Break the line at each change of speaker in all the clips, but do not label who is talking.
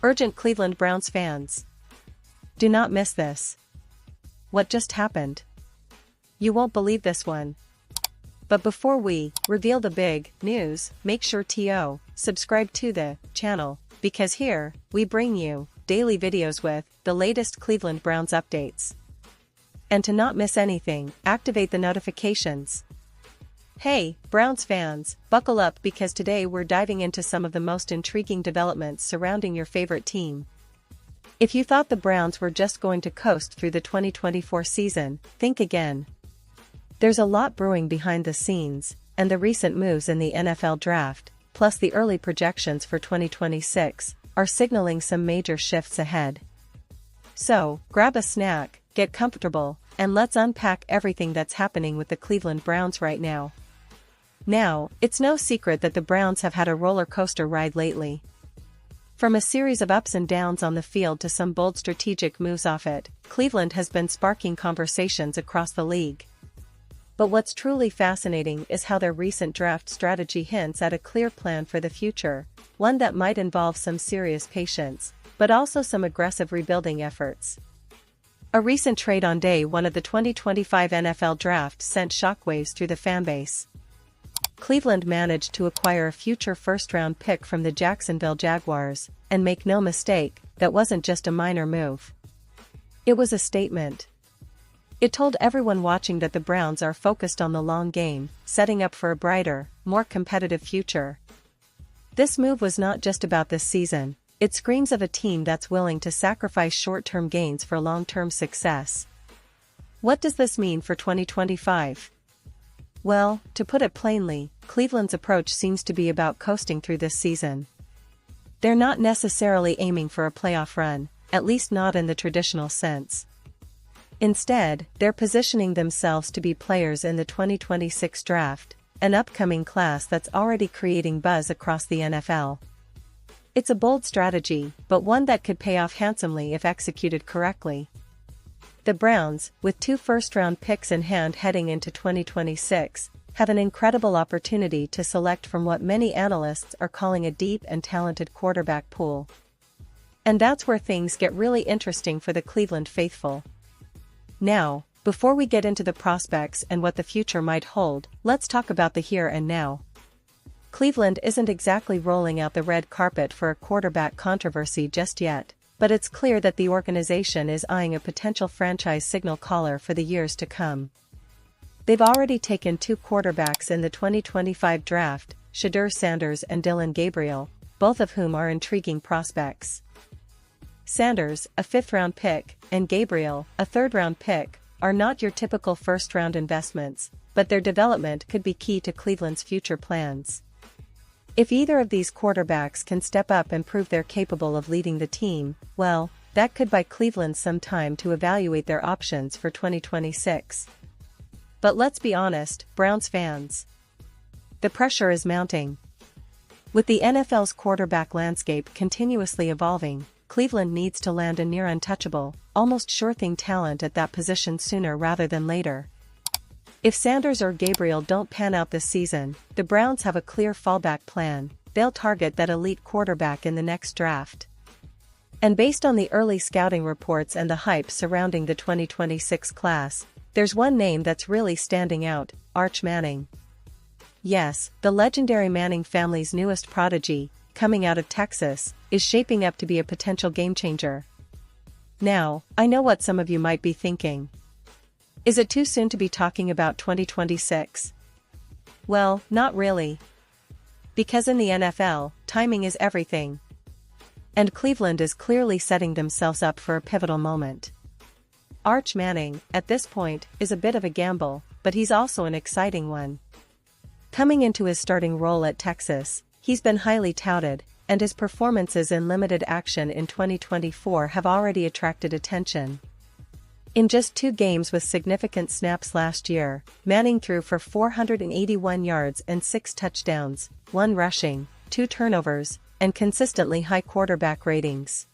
Urgent Cleveland Browns fans. Do not miss this. What just happened? You won't believe this one. But before we reveal the big news, make sure to subscribe to the channel, because here, we bring you daily videos with the latest Cleveland Browns updates. And to not miss anything, activate the notifications. Hey, Browns fans, buckle up because today we're diving into some of the most intriguing developments surrounding your favorite team. If you thought the Browns were just going to coast through the 2024 season, think again. There's a lot brewing behind the scenes, and the recent moves in the NFL draft, plus the early projections for 2026, are signaling some major shifts ahead. So, grab a snack, get comfortable, and let's unpack everything that's happening with the Cleveland Browns right now. Now, it's no secret that the Browns have had a roller coaster ride lately. From a series of ups and downs on the field to some bold strategic moves off it, Cleveland has been sparking conversations across the league. But what's truly fascinating is how their recent draft strategy hints at a clear plan for the future, one that might involve some serious patience, but also some aggressive rebuilding efforts. A recent trade on day one of the 2025 NFL Draft sent shockwaves through the fanbase. Cleveland managed to acquire a future first-round pick from the Jacksonville Jaguars, and make no mistake, that wasn't just a minor move. It was a statement. It told everyone watching that the Browns are focused on the long game, setting up for a brighter, more competitive future. This move was not just about this season, it screams of a team that's willing to sacrifice short-term gains for long-term success. What does this mean for 2025? Well, to put it plainly, Cleveland's approach seems to be about coasting through this season. They're not necessarily aiming for a playoff run, at least not in the traditional sense. Instead, they're positioning themselves to be players in the 2026 draft, an upcoming class that's already creating buzz across the NFL. It's a bold strategy, but one that could pay off handsomely if executed correctly. The Browns, with 2 first-round picks in hand heading into 2026, have an incredible opportunity to select from what many analysts are calling a deep and talented quarterback pool. And that's where things get really interesting for the Cleveland faithful. Now, before we get into the prospects and what the future might hold, let's talk about the here and now. Cleveland isn't exactly rolling out the red carpet for a quarterback controversy just yet, but it's clear that the organization is eyeing a potential franchise signal caller for the years to come. They've already taken 2 quarterbacks in the 2025 draft, Shedeur Sanders and Dillon Gabriel, both of whom are intriguing prospects. Sanders, a 5th-round pick, and Gabriel, a 3rd-round pick, are not your typical first-round investments, but their development could be key to Cleveland's future plans. If either of these quarterbacks can step up and prove they're capable of leading the team, well, that could buy Cleveland some time to evaluate their options for 2026. But let's be honest, Browns fans. The pressure is mounting. With the NFL's quarterback landscape continuously evolving, Cleveland needs to land a near untouchable, almost sure-thing talent at that position sooner rather than later. If Sanders or Gabriel don't pan out this season, the Browns have a clear fallback plan. They'll target that elite quarterback in the next draft. And based on the early scouting reports and the hype surrounding the 2026 class, there's one name that's really standing out: Arch Manning. Yes, the legendary Manning family's newest prodigy, coming out of Texas, is shaping up to be a potential game-changer. Now, I know what some of you might be thinking. Is it too soon to be talking about 2026? Well, not really. Because in the NFL, timing is everything. And Cleveland is clearly setting themselves up for a pivotal moment. Arch Manning, at this point, is a bit of a gamble, but he's also an exciting one. Coming into his starting role at Texas, he's been highly touted, and his performances in limited action in 2024 have already attracted attention. In just 2 games with significant snaps last year, Manning threw for 481 yards and 6 touchdowns, 1 rushing, 2 turnovers, and consistently high quarterback ratings.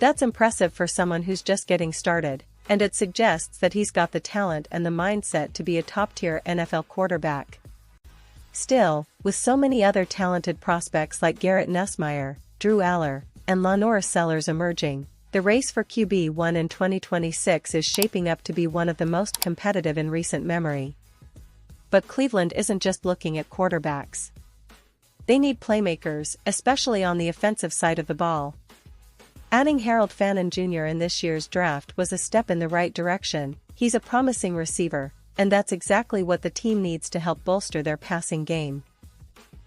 That's impressive for someone who's just getting started, and it suggests that he's got the talent and the mindset to be a top-tier NFL quarterback. Still, with so many other talented prospects like Garrett Nussmeier, Drew Aller, and Lenore Sellers emerging, the race for QB1 in 2026 is shaping up to be one of the most competitive in recent memory. But Cleveland isn't just looking at quarterbacks. They need playmakers, especially on the offensive side of the ball. Adding Harold Fannin Jr. in this year's draft was a step in the right direction. He's a promising receiver, and that's exactly what the team needs to help bolster their passing game.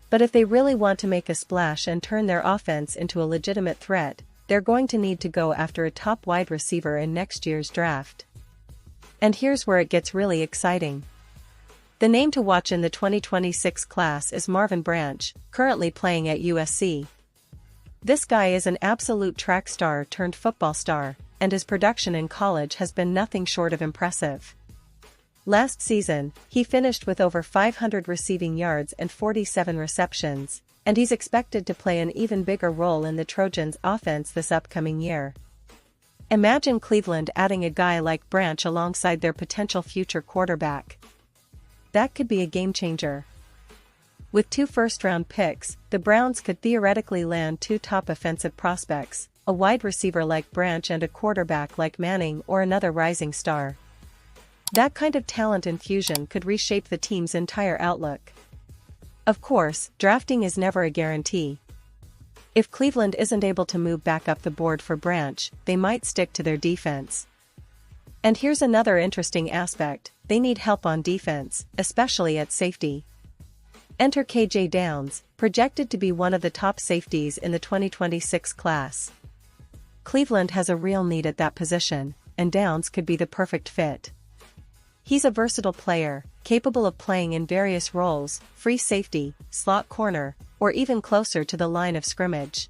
But if they really want to make a splash and turn their offense into a legitimate threat, they're going to need to go after a top wide receiver in next year's draft. And here's where it gets really exciting. The name to watch in the 2026 class is Marvin Branch, currently playing at USC. This guy is an absolute track star turned football star, and his production in college has been nothing short of impressive. Last season, he finished with over 500 receiving yards and 47 receptions, and he's expected to play an even bigger role in the Trojans' offense this upcoming year. Imagine Cleveland adding a guy like Branch alongside their potential future quarterback. That could be a game-changer. With 2 first-round picks, the Browns could theoretically land 2 top offensive prospects, a wide receiver like Branch and a quarterback like Manning or another rising star. That kind of talent infusion could reshape the team's entire outlook. Of course, drafting is never a guarantee. If Cleveland isn't able to move back up the board for Branch, they might stick to their defense. And here's another interesting aspect: they need help on defense, especially at safety. Enter KJ Downs, projected to be one of the top safeties in the 2026 class. Cleveland has a real need at that position, and Downs could be the perfect fit. He's a versatile player, capable of playing in various roles: free safety, slot corner, or even closer to the line of scrimmage.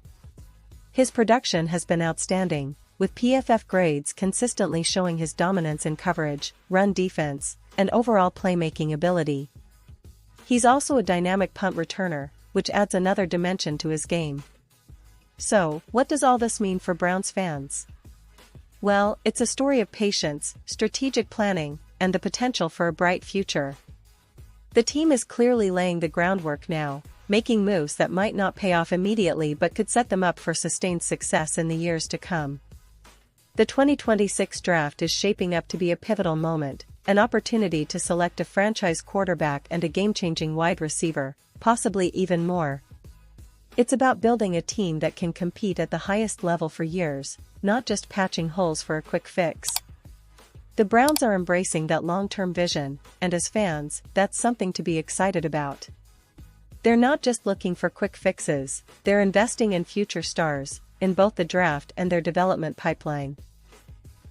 His production has been outstanding, with PFF grades consistently showing his dominance in coverage, run defense, and overall playmaking ability. He's also a dynamic punt returner, which adds another dimension to his game. So, what does all this mean for Browns fans? Well, it's a story of patience, strategic planning, and the potential for a bright future. The team is clearly laying the groundwork now, making moves that might not pay off immediately but could set them up for sustained success in the years to come. The 2026 draft is shaping up to be a pivotal moment, an opportunity to select a franchise quarterback and a game-changing wide receiver, possibly even more. It's about building a team that can compete at the highest level for years, not just patching holes for a quick fix. The Browns are embracing that long-term vision, and as fans, that's something to be excited about. They're not just looking for quick fixes, they're investing in future stars, in both the draft and their development pipeline.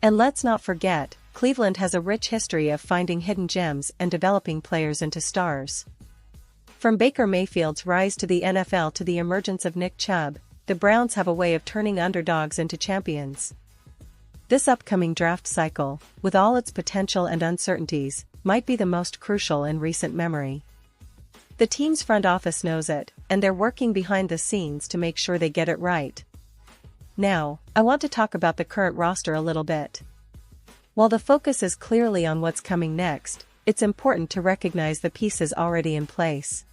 And let's not forget, Cleveland has a rich history of finding hidden gems and developing players into stars. From Baker Mayfield's rise to the NFL to the emergence of Nick Chubb, the Browns have a way of turning underdogs into champions. This upcoming draft cycle, with all its potential and uncertainties, might be the most crucial in recent memory. The team's front office knows it, and they're working behind the scenes to make sure they get it right. Now, I want to talk about the current roster a little bit. While the focus is clearly on what's coming next, it's important to recognize the pieces already in place.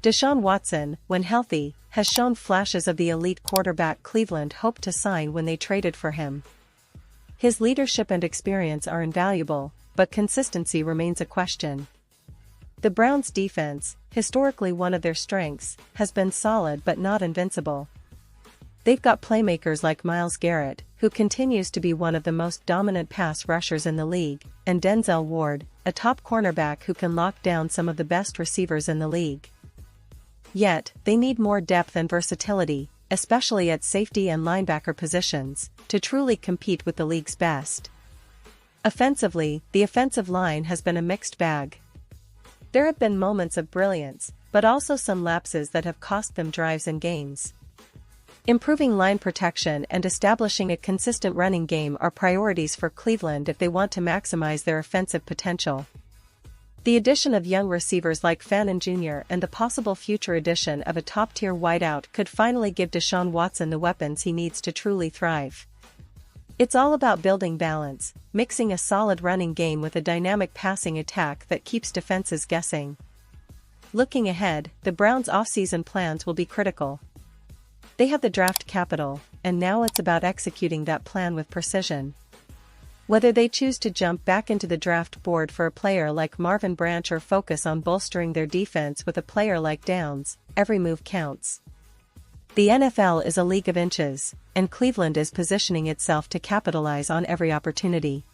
Deshaun Watson, when healthy, has shown flashes of the elite quarterback Cleveland hoped to sign when they traded for him. His leadership and experience are invaluable, but consistency remains a question. The Browns' defense, historically one of their strengths, has been solid but not invincible. They've got playmakers like Myles Garrett, who continues to be one of the most dominant pass rushers in the league, and Denzel Ward, a top cornerback who can lock down some of the best receivers in the league. Yet, they need more depth and versatility, especially at safety and linebacker positions, to truly compete with the league's best. Offensively, the offensive line has been a mixed bag. There have been moments of brilliance, but also some lapses that have cost them drives and games. Improving line protection and establishing a consistent running game are priorities for Cleveland if they want to maximize their offensive potential. The addition of young receivers like Fannin Jr. and the possible future addition of a top-tier wideout could finally give Deshaun Watson the weapons he needs to truly thrive. It's all about building balance, mixing a solid running game with a dynamic passing attack that keeps defenses guessing. Looking ahead, the Browns' offseason plans will be critical. They have the draft capital, and now it's about executing that plan with precision. Whether they choose to jump back into the draft board for a player like Marvin Branch or focus on bolstering their defense with a player like Downs, every move counts. The NFL is a league of inches, and Cleveland is positioning itself to capitalize on every opportunity.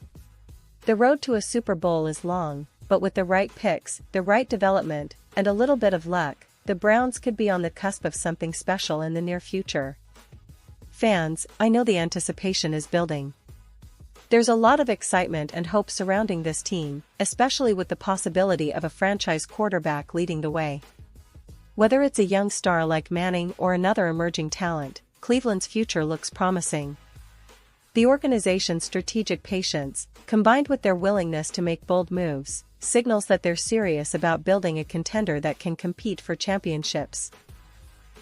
The road to a Super Bowl is long, but with the right picks, the right development, and a little bit of luck, the Browns could be on the cusp of something special in the near future. Fans, I know the anticipation is building. There's a lot of excitement and hope surrounding this team, especially with the possibility of a franchise quarterback leading the way. Whether it's a young star like Manning or another emerging talent, Cleveland's future looks promising. The organization's strategic patience, combined with their willingness to make bold moves, signals that they're serious about building a contender that can compete for championships.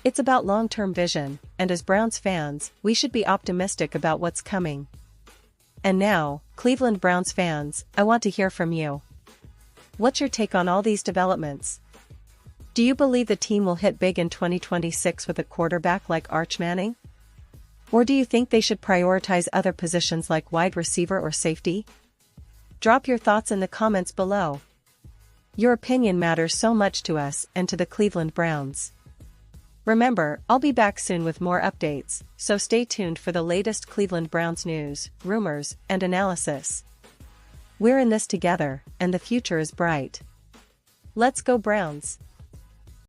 It's about long-term vision, and as Browns fans, we should be optimistic about what's coming. And now, Cleveland Browns fans, I want to hear from you. What's your take on all these developments? Do you believe the team will hit big in 2026 with a quarterback like Arch Manning? Or do you think they should prioritize other positions like wide receiver or safety? Drop your thoughts in the comments below. Your opinion matters so much to us and to the Cleveland Browns. Remember, I'll be back soon with more updates, so stay tuned for the latest Cleveland Browns news, rumors, and analysis. We're in this together, and the future is bright. Let's go Browns!